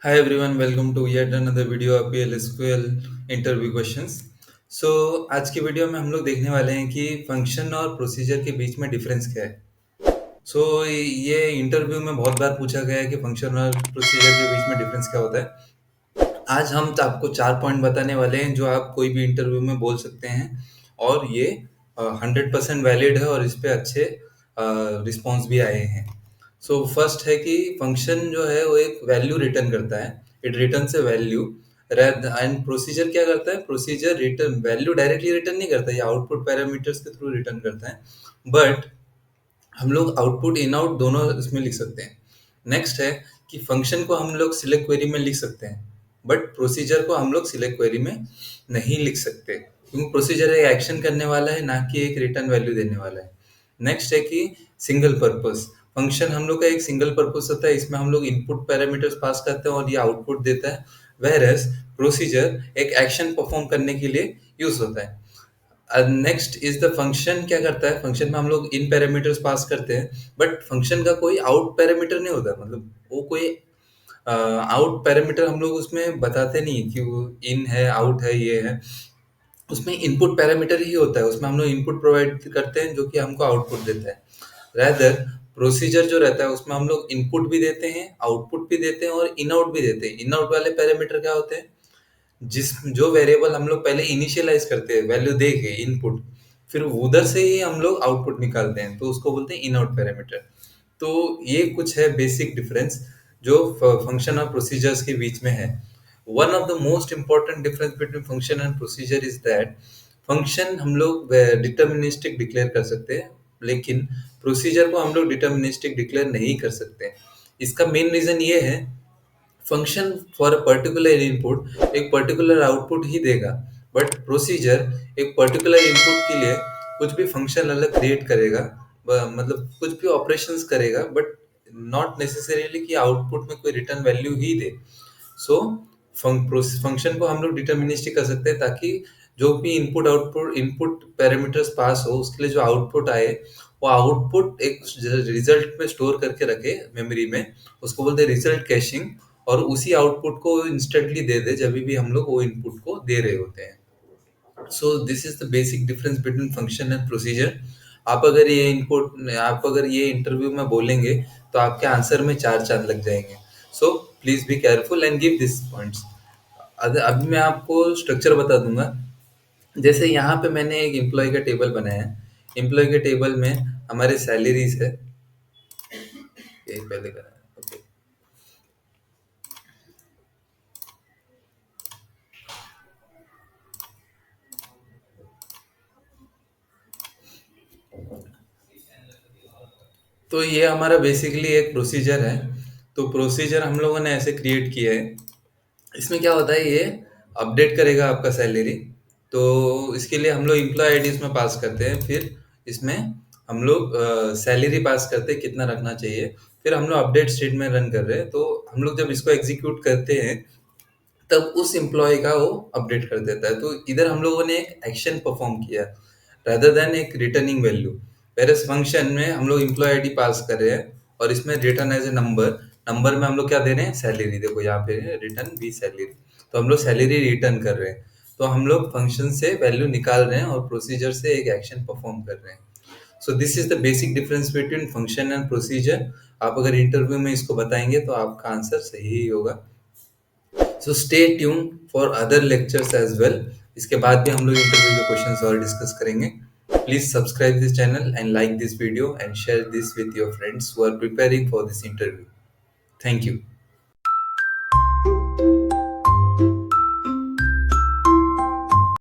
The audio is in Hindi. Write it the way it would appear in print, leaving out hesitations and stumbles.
Hi everyone, welcome to yet another video of PL interview questions. So आज की वीडियो में हम लोग देखने वाले हैं कि फंक्शन और प्रोसीजर के बीच में डिफरेंस क्या है। सो ये इंटरव्यू में बहुत बार पूछा गया है कि फंक्शन और प्रोसीजर के बीच में डिफरेंस क्या होता है। आज हम तो आपको 4 पॉइंट बताने वाले हैं जो आप कोई भी इंटरव्यू में बोल सकते हैं और ये 100% वैलिड है और इस पे अच्छे रिस्पॉन्स भी आए हैं। सो फर्स्ट है कि फंक्शन जो है वो एक वैल्यू रिटर्न करता है। It returns a value and procedure क्या करता है? Procedure return value directly return नहीं करता, ये आउटपुट पैरामीटर्स के थ्रू रिटर्न करता है। बट हम लोग आउटपुट इन आउट दोनों इसमें लिख सकते हैं। नेक्स्ट है कि फंक्शन को हम लोग सिलेक्ट क्वेरी में लिख सकते हैं, बट प्रोसीजर को हम लोग सिलेक्ट क्वेरी में नहीं लिख सकते, क्योंकि प्रोसीजर एक एक्शन करने वाला है, ना कि एक रिटर्न वैल्यू देने वाला है। नेक्स्ट है कि सिंगल पर्पस फंक्शन हम लोग का एक सिंगल पर्पस होता है, इसमें हम लोग इनपुट पैरामीटर्स पास करते हैं और ये आउटपुट देता है। वेरएस प्रोसीजर एक एक्शन परफॉर्म करने के लिए यूज होता है। नेक्स्ट इज द फंक्शन क्या करता है? फंक्शन में हम लोग इन पैरामीटर्स पास करते हैं, बट फंक्शन का कोई आउट पैरामीटर नहीं होता, मतलब वो कोई आउट पैरामीटर हम लोग उसमें बताते नहीं कि वो इन है, आउट है, ये है। उसमें इनपुट पैरामीटर ही होता है, उसमें हम लोग इनपुट प्रोवाइड करते हैं जो कि हमको आउटपुट देता है। रैदर प्रोसीजर जो रहता है उसमें हम लोग इनपुट भी देते हैं, आउटपुट भी देते हैं और इन आउट भी देते हैं। इन आउट वाले पैरामीटर क्या होते हैं? जिस जो वेरिएबल हम लोग पहले इनिशियलाइज करते हैं वैल्यू दे के इनपुट, फिर उधर से ही हम लोग आउटपुट निकालते हैं, तो उसको बोलते हैं इन आउट पैरामीटर। तो ये कुछ है बेसिक डिफरेंस जो फंक्शन और प्रोसीजर्स के बीच में है। One of the most important difference between function and procedure is that function हम लोग डिटर्मिनिस्टिक डिक्लेयर कर सकते हैं, लेकिन प्रोसीजर को हम लोग डिटर्मिनिस्टिक डिक्लेयर नहीं कर सकते। इसका मेन रीजन ये है, function for a particular input एक पर्टिकुलर आउटपुट ही देगा, बट प्रोसीजर एक पर्टिकुलर इनपुट के लिए कुछ भी फंक्शन अलग क्रिएट करेगा, मतलब कुछ भी ऑपरेशंस करेगा, बट नॉट नेसेसरीली कि आउटपुट में कोई रिटर्न वैल्यू ही दे। सो फंक्शन को हम लोग डिटर्मिनिस्टिक कर सकते हैं, ताकि जो भी इनपुट पैरामीटर्स पास हो उसके लिए जो आउटपुट आए, वो आउटपुट एक रिजल्ट में स्टोर करके रखे मेमोरी में। उसको बोलते हैं रिजल्ट कैशिंग, और उसी आउटपुट को इंस्टेंटली दे दे जब भी हम लोग वो इनपुट को दे रहे होते हैं। So this is the basic difference between function and procedure. आप अगर ये इंटरव्यू में बोलेंगे तो आपके आंसर में चार चांद लग जाएंगे। So please be careful and give this points. अभी मैं आपको स्ट्रक्चर बता दूंगा। जैसे यहाँ पे मैंने एक एम्प्लॉय का टेबल बनाया है। एम्प्लॉय के टेबल में हमारे सैलरीज है, ये पहले करा है, ओके। तो ये हमारा बेसिकली एक प्रोसीजर है। तो प्रोसीजर हम लोगों ने ऐसे क्रिएट किया है। इसमें क्या होता है, ये अपडेट करेगा आपका सैलरी। तो इसके लिए हम लोग एम्प्लॉय आईडी इसमें पास करते हैं, फिर इसमें हम लोग सैलरी पास करते हैं कितना रखना चाहिए। फिर हम लोग अपडेट स्टेट में रन कर रहे हैं, तो हम लोग जब इसको एग्जीक्यूट करते हैं तब उस एम्प्लॉय का वो अपडेट कर देता है। तो इधर हम लोगों ने एक एक्शन परफॉर्म किया rather देन एक रिटर्निंग वैल्यू। वेरएस फंक्शन में हम लोग एम्प्लॉय आईडी पास कर रहे हैं और इसमें return as a number. Number में हम लोग क्या दे रहे हैं? सैलरी। देखो यहाँ पे रिटर्न भी सैलरी, तो हम लोग सैलरी रिटर्न कर रहे हैं। तो हम लोग फंक्शन से वैल्यू निकाल रहे हैं और प्रोसीजर से एक एक्शन परफॉर्म कर रहे हैं। So this is the basic difference between function and procedure. आप अगर इंटरव्यू में इसको बताएंगे तो आपका आंसर सही ही होगा। So stay tune for other lectures as well. इसके बाद भी हम लोग इंटरव्यू के क्वेश्चंस और डिस्कस करेंगे। Please subscribe this channel and like this video and share this with your friends who are preparing for this interview. Thank you.